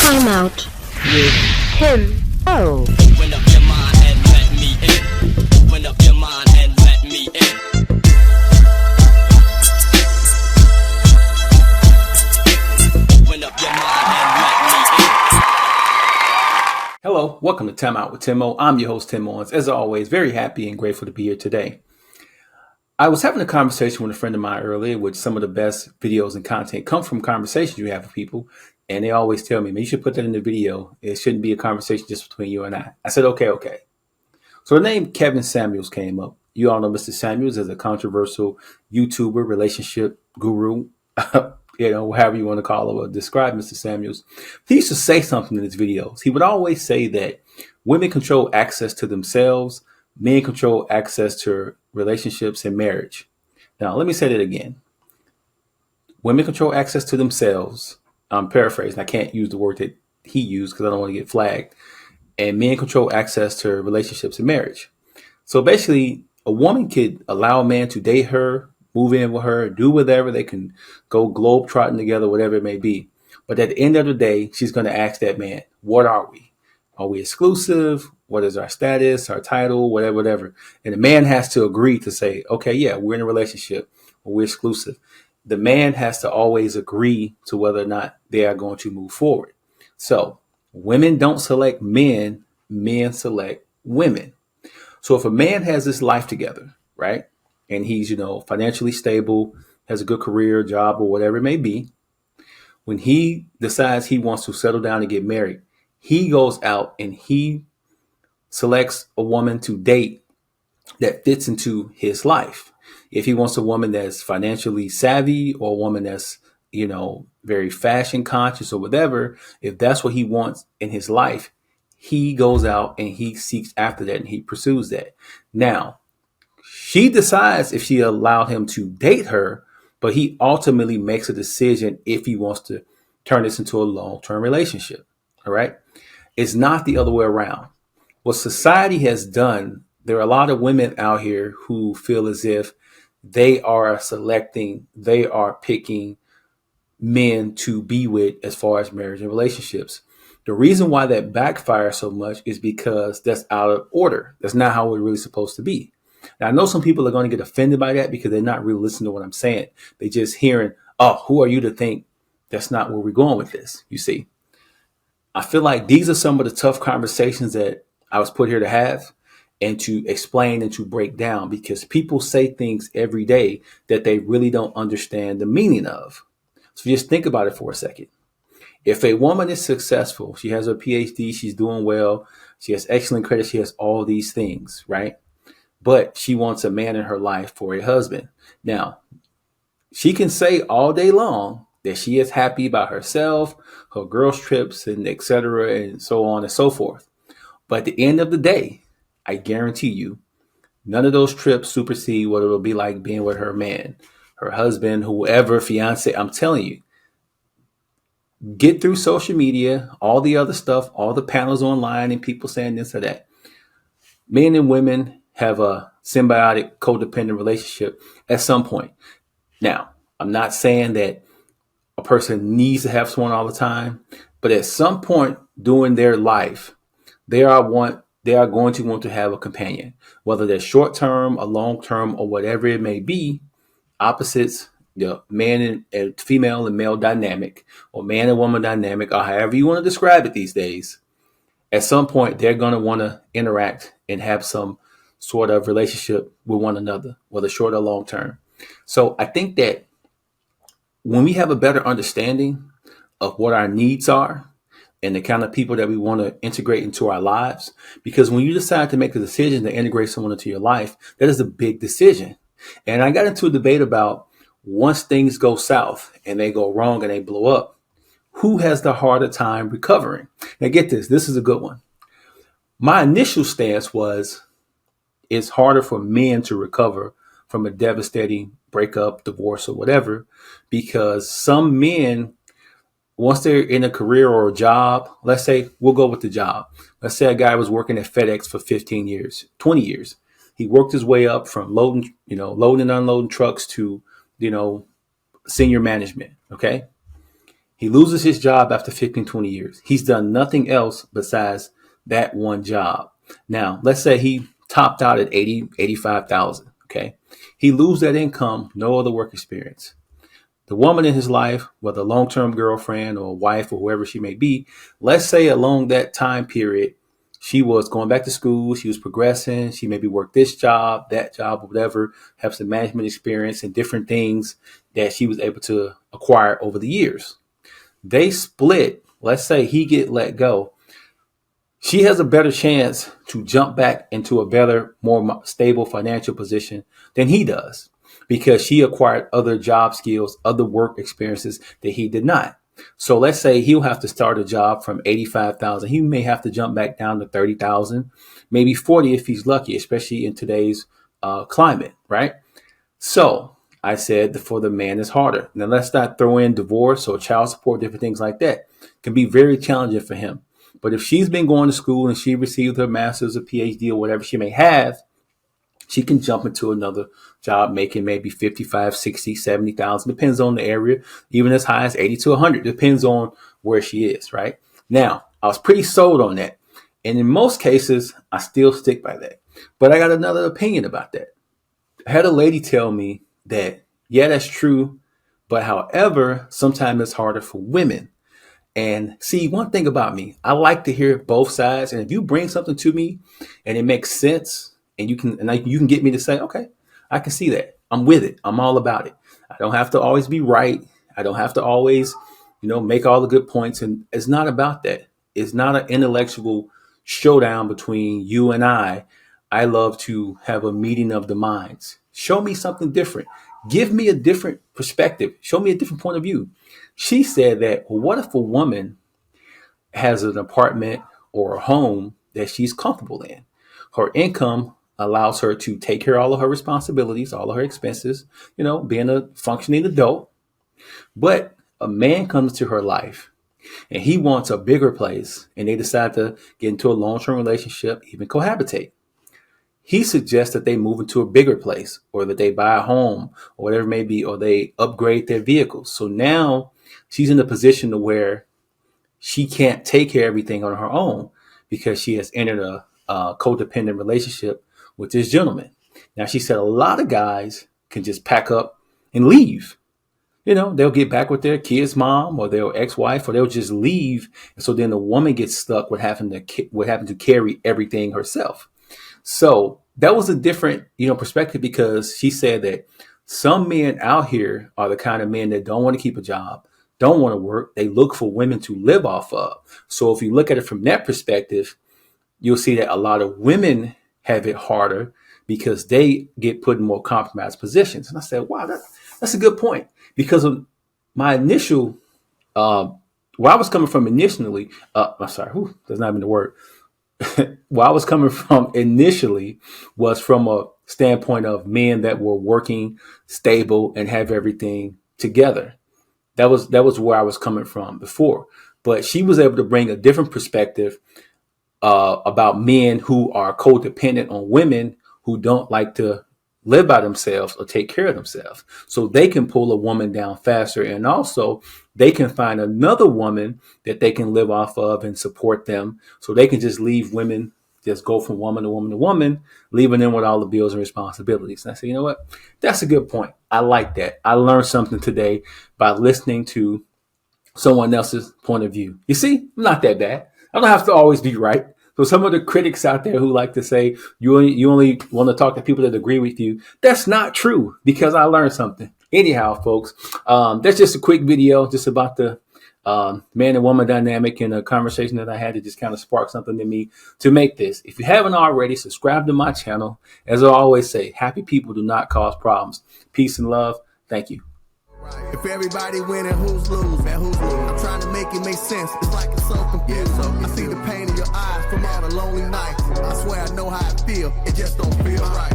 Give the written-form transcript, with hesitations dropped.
Time out with him. Oh. Open up your mind and let me in. Open up your mind and let me in. Open up your mind and let me in. Hello, welcome to Time Out with Timo. I'm your host, Tim Owens. As always, very happy and grateful to be here today. I was having a conversation with a friend of mine earlier, which some of the best videos and content come from conversations you have with people. And they always tell me, man, you should put that in the video. It shouldn't be a conversation just between you and I. I said, okay. So the name Kevin Samuels came up. You all know Mr. Samuels as a controversial YouTuber, relationship guru, however you want to call it or describe Mr. Samuels. He used to say something in his videos. He would always say that women control access to themselves, men control access to relationships and marriage. Now, let me say that again. Women control access to themselves. I'm paraphrasing. I can't use the word that he used because I don't want to get flagged. And men control access to relationships and marriage. So basically, a woman could allow a man to date her, move in with her, do whatever. They can go globe trotting together, whatever it may be. But at the end of the day, she's going to ask that man, what are we? Are we exclusive? What is our status, our title, whatever. And the man has to agree to say, okay, yeah, we're in a relationship or we're exclusive. The man has to always agree to whether or not they are going to move forward. So women don't select men, men select women. So if a man has his life together, right, and he's, financially stable, has a good career, job, or whatever it may be, when he decides he wants to settle down and get married, he goes out and he selects a woman to date that fits into his life. If he wants a woman that's financially savvy or a woman that's, very fashion conscious or whatever, if that's what he wants in his life, he goes out and he seeks after that and he pursues that. Now, she decides if she allowed him to date her, but he ultimately makes a decision if he wants to turn this into a long-term relationship. All right. It's not the other way around. What society has done, there are a lot of women out here who feel as if they are picking men to be with as far as marriage and relationships. The reason why that backfires so much is because that's out of order. That's not how we're really supposed to be. Now, I know some people are going to get offended by that because they're not really listening to what I'm saying. They're just hearing, oh, who are you to think that's not where we're going with this? You see, I feel like these are some of the tough conversations that I was put here to have and to explain and to break down, because people say things every day that they really don't understand the meaning of. So just think about it for a second. If a woman is successful, she has her PhD, she's doing well, she has excellent credit, she has all these things, right? But she wants a man in her life for a husband. Now, she can say all day long that she is happy about herself, her girls' trips, and et cetera, and so on and so forth. But at the end of the day, I guarantee you, none of those trips supersede what it'll be like being with her man, her husband, whoever, fiance. I'm telling you, get through social media, all the other stuff, all the panels online and people saying this or that. Men and women have a symbiotic, codependent relationship at some point. Now, I'm not saying that a person needs to have someone all the time, but at some point during their life, they are going to want to have a companion, whether they're short term, or long term, or whatever it may be. Opposites, the man and female and male dynamic, or man and woman dynamic, or however you want to describe it these days. At some point, they're going to want to interact and have some sort of relationship with one another, whether short or long term. So I think that when we have a better understanding of what our needs are and the kind of people that we want to integrate into our lives, because when you decide to make a decision to integrate someone into your life, that is a big decision. And I got into a debate about once things go south and they go wrong and they blow up, who has the harder time recovering? Now get this. This is a good one. My initial stance was it's harder for men to recover from a devastating breakup, divorce, or whatever, because some men, once they're in a career or a job, let's say we'll go with the job. Let's say a guy was working at FedEx for 15 years, 20 years. He worked his way up from loading and unloading trucks to, senior management. Okay. He loses his job after 15, 20 years. He's done nothing else besides that one job. Now, let's say he topped out at 80, 85,000. Okay. He loses that income, no other work experience. The woman in his life, whether a long-term girlfriend or wife or whoever she may be, let's say along that time period, she was going back to school, she was progressing, she maybe worked this job, that job, or whatever, have some management experience and different things that she was able to acquire over the years. They split, let's say he get let go. She has a better chance to jump back into a better, more stable financial position than he does because she acquired other job skills, other work experiences that he did not. So let's say he'll have to start a job from 85,000. He may have to jump back down to 30,000, maybe 40 if he's lucky, especially in today's climate, right? So I said for the man is harder. Now let's not throw in divorce or child support, different things like that. It can be very challenging for him. But if she's been going to school and she received her master's or PhD or whatever she may have, she can jump into another job making maybe 55, 60, 70,000, depends on the area, even as high as 80 to 100, depends on where she is, right? Now, I was pretty sold on that. And in most cases, I still stick by that. But I got another opinion about that. I had a lady tell me that, yeah, that's true. But however, sometimes it's harder for women. And see, one thing about me, I like to hear both sides. And if you bring something to me and it makes sense and you can get me to say, okay, I can see that. I'm with it. I'm all about it. I don't have to always be right. I don't have to always, make all the good points. And it's not about that. It's not an intellectual showdown between you and I. I love to have a meeting of the minds. Show me something different. Give me a different perspective. Show me a different point of view. She said that, well, what if a woman has an apartment or a home that she's comfortable in? Her income allows her to take care of all of her responsibilities, all of her expenses, being a functioning adult. But a man comes to her life and he wants a bigger place and they decide to get into a long-term relationship, even cohabitate. He suggests that they move into a bigger place or that they buy a home or whatever it may be, or they upgrade their vehicles. So now she's in a position to where she can't take care of everything on her own because she has entered a codependent relationship with this gentleman. Now, she said a lot of guys can just pack up and leave. They'll get back with their kid's mom or their ex-wife, or they'll just leave. And so then the woman gets stuck with having to carry everything herself. So that was a different, perspective, because she said that some men out here are the kind of men that don't want to keep a job, don't want to work. They look for women to live off of. So if you look at it from that perspective, you'll see that a lot of women have it harder because they get put in more compromised positions. And I said, wow, that's a good point, because of my initial, where I was coming from initially, that's not even the word. Where I was coming from initially was from a standpoint of men that were working, stable, and have everything together. That was where I was coming from before. But she was able to bring a different perspective about men who are codependent on women who don't like to live by themselves or take care of themselves. So they can pull a woman down faster. And also they can find another woman that they can live off of and support them. So they can just leave women, just go from woman to woman to woman, leaving them with all the bills and responsibilities. And I say, you know what? That's a good point. I like that. I learned something today by listening to someone else's point of view. You see, I'm not that bad. I don't have to always be right. So some of the critics out there who like to say you only want to talk to people that agree with you, that's not true, because I learned something. Anyhow, folks, that's just a quick video just about the man and woman dynamic and a conversation that I had to just kind of spark something in me to make this. If you haven't already, subscribe to my channel. As I always say, happy people do not cause problems. Peace and love. Thank you. If everybody winning, who's losing? Man, who's losing? I'm trying to make it make sense. It's like it's so confused. I see the pain in your eyes from all the lonely nights. I swear I know how I feel. It just don't feel right.